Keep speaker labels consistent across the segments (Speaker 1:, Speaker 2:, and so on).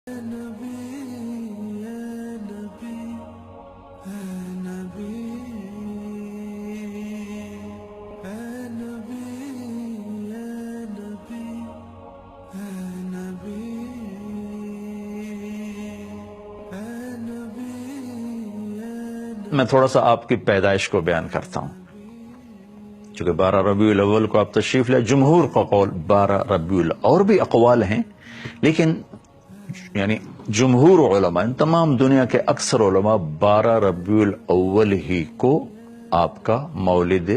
Speaker 1: میں تھوڑا سا آپ کی پیدائش کو بیان کرتا ہوں، چونکہ 12 ربیع الاول کو آپ تشریف لے۔ جمہور کا قول 12 ربیع الاول، اور بھی اقوال ہیں، لیکن یعنی جمہور علماء، تمام دنیا کے اکثر علماء 12 ربیع الاول ہی کو آپ کا مولد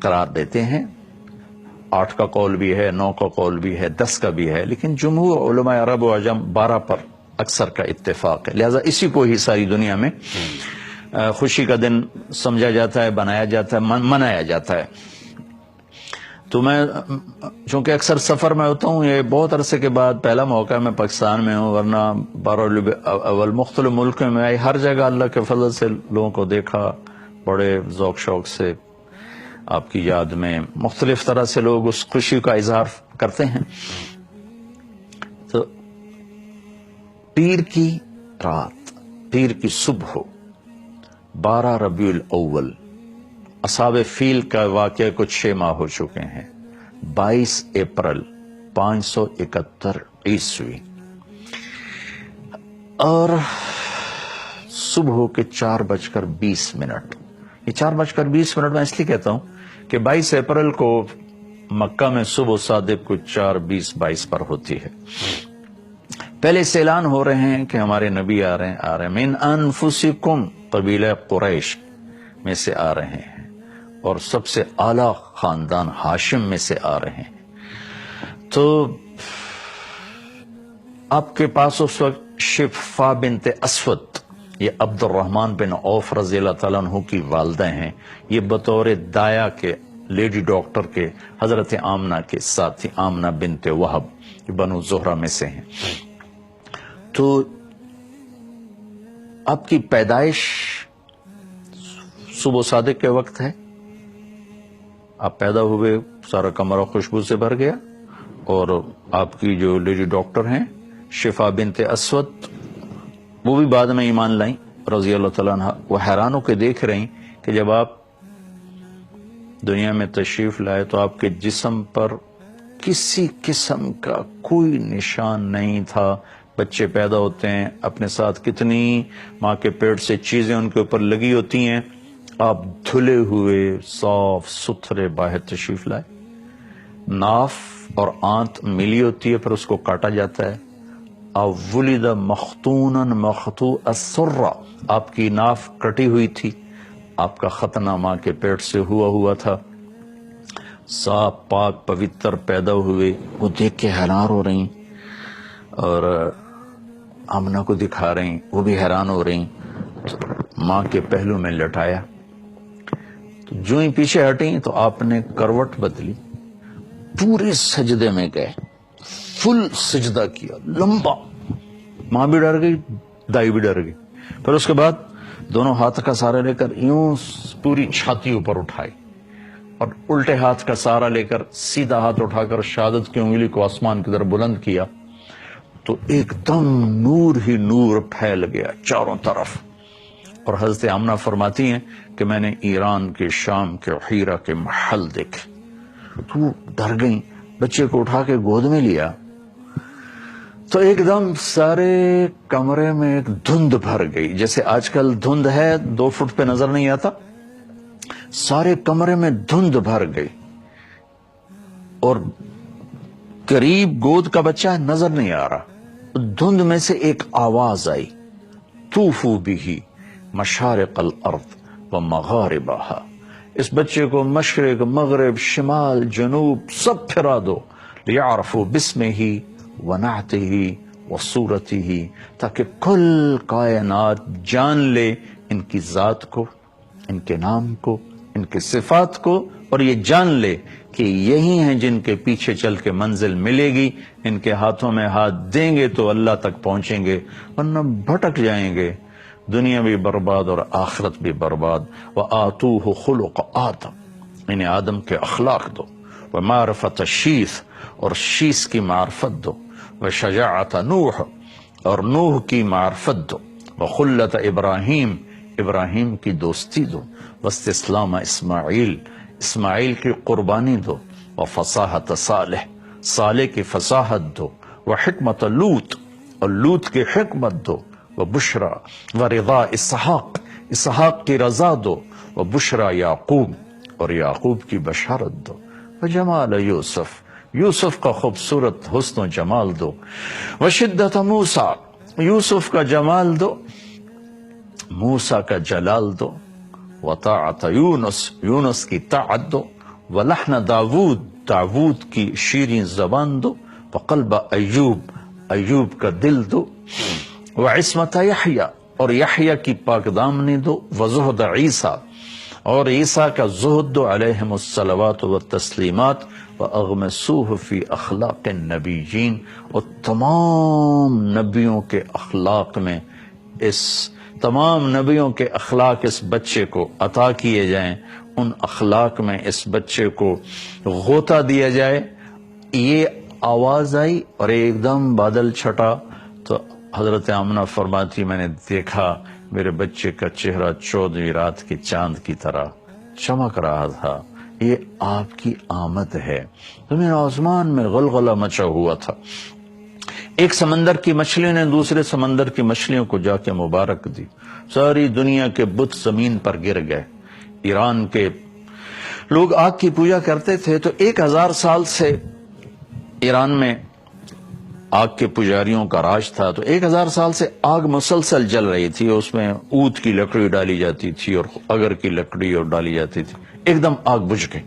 Speaker 1: قرار دیتے ہیں۔ 8 کا قول بھی ہے، 9 کا قول بھی ہے، 10 کا بھی ہے، لیکن جمہور علماء عرب و عجم 12 پر اکثر کا اتفاق ہے، لہذا اسی کو ہی ساری دنیا میں خوشی کا دن سمجھا جاتا ہے، بنایا جاتا ہے، منایا جاتا ہے۔ تو میں چونکہ اکثر سفر میں ہوتا ہوں، یہ بہت عرصے کے بعد پہلا موقع ہے، میں پاکستان میں ہوں، ورنہ 12 ربیع الاول مختلف ملک میں آئی، ہر جگہ اللہ کے فضل سے لوگوں کو دیکھا، بڑے ذوق شوق سے آپ کی یاد میں مختلف طرح سے لوگ اس خوشی کا اظہار کرتے ہیں۔ تو پیر کی رات، پیر کی صبح ہو، 12 ربیع الاول، اصحاب فیل کا واقعہ کچھ 6 ماہ ہو چکے ہیں، 22 اپریل 571 عیسوی، اور صبح کے 4:20۔ یہ 4:20 میں اس لیے کہتا ہوں کہ 22 اپریل کو مکہ میں صبح صادق کو 4:20-22 پر ہوتی ہے۔ پہلے سے اعلان ہو رہے ہیں کہ ہمارے نبی آ رہے ہیں، من انفسکم، قبیلہ قریش میں سے آ رہے ہیں، اور سب سے اعلیٰ خاندان ہاشم میں سے آ رہے ہیں۔ تو آپ کے پاس اس وقت شفا بنت اسود، یہ عبد الرحمن بن عوف رضی اللہ تعالیٰ عنہ کی والدہ ہیں، یہ بطور دایا کے لیڈی ڈاکٹر کے حضرت آمنہ کے ساتھی، آمنہ بنت وہب، یہ بنو زہرہ میں سے ہیں۔ تو آپ کی پیدائش صبح صادق کے وقت ہے، آپ پیدا ہوئے، سارا کمرہ خوشبو سے بھر گیا، اور آپ کی جو لیڈی ڈاکٹر ہیں شفا بنت اسود، وہ بھی بعد میں ایمان لائیں رضی اللہ تعالیٰ عنہ۔ وہ حیران ہو کے دیکھ رہی کہ جب آپ دنیا میں تشریف لائے تو آپ کے جسم پر کسی قسم کا کوئی نشان نہیں تھا۔ بچے پیدا ہوتے ہیں، اپنے ساتھ کتنی ماں کے پیٹ سے چیزیں ان کے اوپر لگی ہوتی ہیں، آپ دھلے ہوئے صاف ستھرے باہر تشریف لائے۔ ناف اور آنت ملی ہوتی ہے، پھر اس کو کاٹا جاتا ہے۔ ولد مختونا مقطوع السرہ، آپ کی ناف کٹی ہوئی تھی، آپ کا ختنہ ماں کے پیٹ سے ہوا تھا۔ صاف پاک پوتر پیدا ہوئے، وہ دیکھ کے حیران ہو رہی، اور آمنہ کو دکھا رہی، وہ بھی حیران ہو رہی۔ ماں کے پہلو میں لٹایا، تو جو ہی پیچھے ہٹیں تو آپ نے کروٹ بدلی، پورے سجدے میں گئے، فل سجدہ کیا لمبا۔ ماں بھی ڈر گئی، دائی بھی ڈر گئی۔ پھر اس کے بعد دونوں ہاتھ کا سہارا لے کر یوں پوری چھاتی اوپر اٹھائی، اور الٹے ہاتھ کا سہارا لے کر سیدھا ہاتھ اٹھا کر شہادت کی انگلی کو آسمان کی طرف بلند کیا، تو ایک دم نور ہی نور پھیل گیا چاروں طرف۔ اور حضرت آمنہ فرماتی ہیں کہ میں نے ایران کے، شام کے، حیرہ کے محل دیکھے، تو ڈر گئیں، بچے کو اٹھا کے گود میں لیا، تو ایک دم سارے کمرے میں ایک دھند بھر گئی، جیسے آج کل دھند ہے 2 فٹ پہ نظر نہیں آتا، سارے کمرے میں دھند بھر گئی، اور قریب گود کا بچہ نظر نہیں آ رہا۔ دھند میں سے ایک آواز آئی، طوفوا بہ مشارق الارض ومغاربہا، اس بچے کو مشرق، مغرب، شمال، جنوب سب پھرا دو، لیعرفوا باسمہ ونعتہ وصورتہ، تاکہ کل کائنات جان لے ان کی ذات کو، ان کے نام کو، ان کے صفات کو، اور یہ جان لے کہ یہی ہیں جن کے پیچھے چل کے منزل ملے گی، ان کے ہاتھوں میں ہاتھ دیں گے تو اللہ تک پہنچیں گے، ورنہ بھٹک جائیں گے، دنیا بھی برباد اور آخرت بھی برباد۔ وَآتُوهُ خُلُقَ آدم، انہیں آدم کے اخلاق دو، وَمَعْرِفَةَ شیث، اور شیث کی معرفت دو، وشجاعت نوح، اور نوح کی معرفت دو، وخلت ابراہیم، ابراہیم کی دوستی دو، واستسلام اسماعیل، اسماعیل کی قربانی دو، وفصاحت صالح، صالح کی فصاحت دو، وحکمت لوط، اور لوط کی حکمت دو، وبشرا ورضا اسحاق، اسحاق کی رضا دو، وبشرا یعقوب، اور یعقوب کی بشارت دو، وجمال یوسف، یوسف کا خوبصورت حسن و جمال دو، وشدت موسیٰ، یوسف کا جمال دو، موسیٰ کا جلال دو، وطاعت یونس، یونس کی طاعت دو، ولحن داود، داود کی شیریں زبان دو، وقلب ایوب، ایوب کا دل دو، وعصمت یحییٰ، اور یحییٰ کی پاک دامنی دو، وزہد عیسیٰ، اور عیسیٰ کا زہد دو، علیہم الصلوات والتسلیمات، وَأَغْمَسُوهُ فِي أَخْلَاقِ النَّبِيِّينَ، اور تمام نبیوں کے اخلاق میں، اس تمام نبیوں کے اخلاق اس بچے کو عطا کیے جائیں، ان اخلاق میں اس بچے کو غوطہ دیا جائے۔ یہ آواز آئی اور ایک دم بادل چھٹا، تو حضرت آمنہ فرماتی میں نے دیکھا میرے بچے کا چہرہ 14ویں رات کے چاند کی طرح چمک رہا تھا، یہ آپ کی آمد ہے۔ زمین آسمان میں غلغلہ مچا ہوا تھا، ایک سمندر کی مچھلی نے دوسرے سمندر کی مچھلیوں کو جا کے مبارک دی، ساری دنیا کے بت زمین پر گر گئے۔ ایران کے لوگ آگ کی پوجا کرتے تھے، تو 1000 سال سے ایران میں آگ کے پجاریوں کا راج تھا، تو 1000 سال سے آگ مسلسل جل رہی تھی، اس میں اود کی لکڑی ڈالی جاتی تھی اور اگر کی لکڑی اور ڈالی جاتی تھی، ایک دم آگ بجھ گئی۔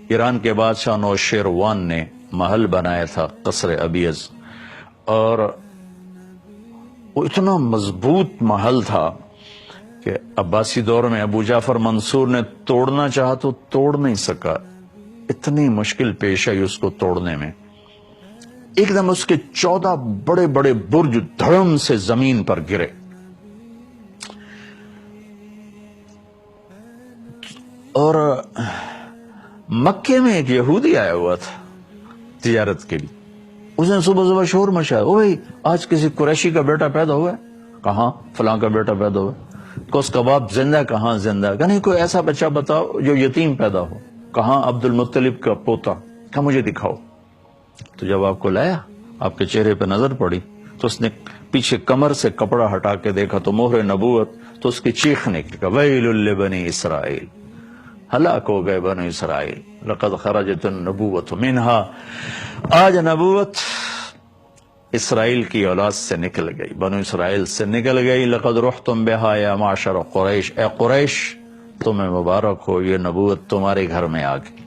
Speaker 1: ایران کے بادشاہ نوشیروان نے محل بنایا تھا قصر ابیض، اور وہ اتنا مضبوط محل تھا کہ عباسی دور میں ابو جعفر منصور نے توڑنا چاہا تو توڑ نہیں سکا، اتنی مشکل پیش آئی اس کو توڑنے میں۔ ایک دم اس کے 14 بڑے بڑے برج دھڑم سے زمین پر گرے، اور مکے میں ایک یہودی آیا ہوا تھا تجارت کے لیے، اس نے صبح صبح شور مچایا، او بھائی آج کسی قریشی کا بیٹا پیدا ہوا ہے؟ کہاں؟ فلاں کا بیٹا پیدا ہوا ہے۔ کوس کباب زندہ؟ کہاں زندہ؟ کہ نہیں کوئی ایسا بچہ بتاؤ جو یتیم پیدا ہو۔ کہاں؟ عبد المطلب کا پوتا۔ کہا مجھے دکھاؤ۔ تو جب آپ کو لایا، آپ کے چہرے پہ نظر پڑی، تو اس نے پیچھے کمر سے کپڑا ہٹا کے دیکھا تو مہر نبوت، تو اس کی چیخنے کی ویل لبنی اسرائیل، ہلاک ہو گئے بنو اسرائیل، لقد خرجت النبوت منہا، آج نبوت اسرائیل کی اولاد سے نکل گئی، بنو اسرائیل سے نکل گئی۔ لقد رحتم بہا یا معشر قریش، اے قریش تمہیں مبارک ہو، یہ نبوت تمہارے گھر میں آ گئی۔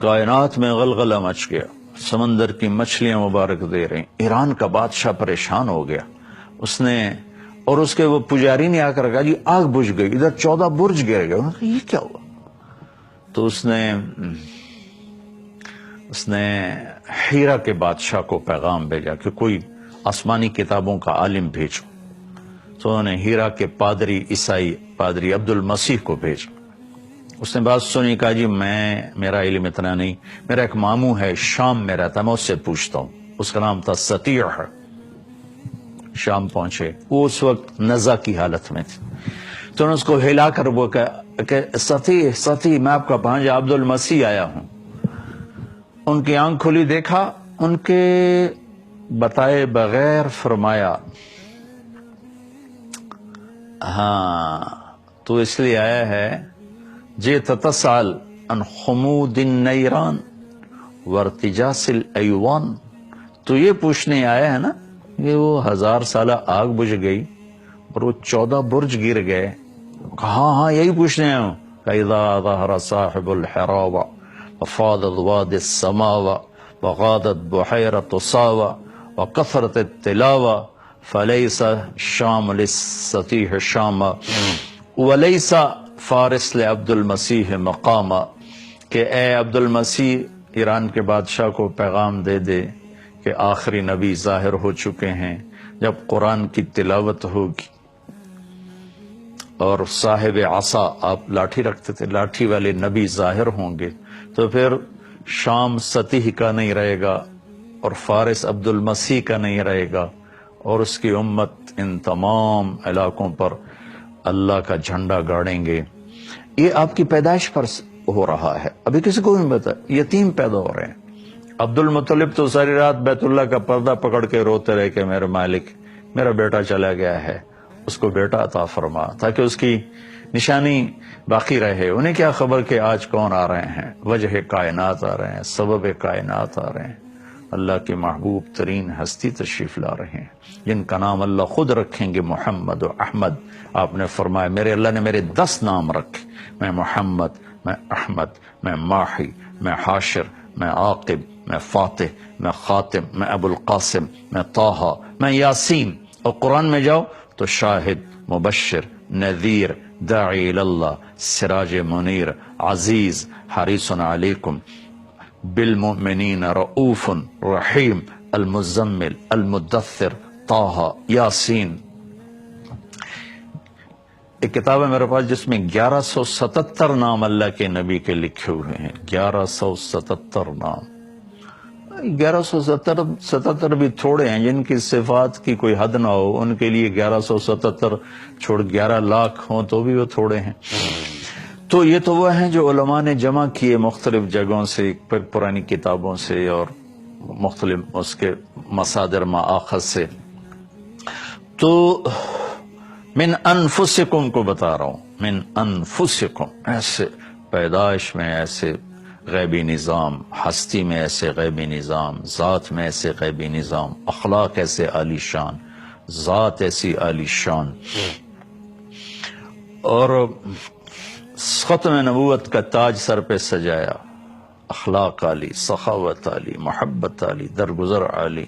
Speaker 1: کائنات میں غلغلہ مچ گیا، سمندر کی مچھلیاں مبارک دے رہی۔ ایران کا بادشاہ پریشان ہو گیا، اس نے اور اس کے وہ پجاری نے آ کر کہا جی آگ بجھ گئی، ادھر 14 برج گر گئے۔ انہوں نے کہا یہ کیا ہوا؟ تو اس نے ہیرا کے بادشاہ کو پیغام بھیجا کہ کوئی آسمانی کتابوں کا عالم بھیجو۔ تو انہوں نے ہیرا کے پادری عیسائی پادری عبد المسیح کو بھیجا۔ اس نے بات سنی، کہا جی میرا علم اتنا نہیں، میرا ایک ماموں ہے شام میں رہتا، میں اس سے پوچھتا ہوں۔ اس کا نام تھا سطیع۔ شام پہنچے، وہ اس وقت نزع کی حالت میں تھے، تو انہوں نے اس کو ہلا کر وہ کہ سطیع میں آپ کا بھانجا عبد المسیح آیا ہوں۔ ان کی آنکھ کھلی، دیکھا، ان کے بتائے بغیر فرمایا ہاں تو اس لیے آیا ہے جئت تسأل عن خمود النیران وارتجاس الایوان، تو یہ پوچھنے آیا ہے نا کہ وہ 1000 سالہ آگ بجھ گئی اور وہ 14 برج گر گئے؟ کہاں؟ ہاں یہی پوچھنے آیا ہوں۔ فَإِذَا ظَهَرَ صَاحِبُ الْحِرَابَ وَفَاضَتْ وَادِ السَّمَاوَ وَغَادَتْ بُحَيْرَةُ صَاوَ وَكَثْرَتِ التِّلَاوَ فَلَيْسَ شام لِلسَّطِيحِ شام وَلَيْسَ فارس لعبد المسیح مقام، کہ اے عبد المسیح ایران کے بادشاہ کو پیغام دے دے کہ آخری نبی ظاہر ہو چکے ہیں، جب قرآن کی تلاوت ہوگی اور صاحب عصا، آپ لاٹھی رکھتے تھے، لاٹھی والے نبی ظاہر ہوں گے، تو پھر شام سطح کا نہیں رہے گا اور فارس عبد المسیح کا نہیں رہے گا، اور اس کی امت ان تمام علاقوں پر اللہ کا جھنڈا گاڑیں گے۔ یہ آپ کی پیدائش پر ہو رہا ہے، ابھی کسی کو نہیں پتا، یتیم پیدا ہو رہے ہیں۔ عبد المطلب تو ساری رات بیت اللہ کا پردہ پکڑ کے روتے رہے کہ میرے مالک میرا بیٹا چلا گیا ہے، اس کو بیٹا عطا فرما، تاکہ اس کی نشانی باقی رہے۔ انہیں کیا خبر کہ آج کون آ رہے ہیں، وجہ کائنات آ رہے ہیں، سبب کائنات آ رہے ہیں، اللہ کی محبوب ترین ہستی تشریف لا رہے ہیں، جن کا نام اللہ خود رکھیں گے، محمد و احمد۔ آپ نے فرمایا میرے اللہ نے میرے 10 نام رکھے، میں محمد، میں احمد، میں ماحی، میں حاشر، میں عاقب، میں فاتح، میں خاتم، میں ابو القاسم، میں طٰہٰ، میں یاسین۔ اور قرآن میں جاؤ تو شاہد، مبشر، نذیر، داعی اللہ، سراج منیر، عزیز، حریص علیکم بالمؤمنین رؤوف رحیم، المزمل، المدثر، طٰہٰ، یاسین۔ ایک کتاب ہے میرے پاس جس میں 1177 نام اللہ کے نبی کے لکھے ہوئے ہیں، 1177 نام۔ 1177 بھی تھوڑے ہیں، جن کی صفات کی کوئی حد نہ ہو ان کے لیے 1177 چھوڑ 11 لاکھ ہوں تو بھی وہ تھوڑے ہیں۔ تو یہ تو وہ ہیں جو علماء نے جمع کیے مختلف جگہوں سے، پرانی کتابوں سے اور مختلف اس کے مصادر مآخذ سے۔ تو من انفسکم کو بتا رہا ہوں، من انفسکم، ایسے پیدائش میں ایسے غیبی نظام، ہستی میں ایسے غیبی نظام، ذات میں ایسے غیبی نظام، اخلاق ایسے عالی شان، ذات ایسی عالی شان، اور ختم نبوت کا تاج سر پہ سجایا، اخلاق عالی، سخاوت عالی، محبت عالی، درگزر عالی،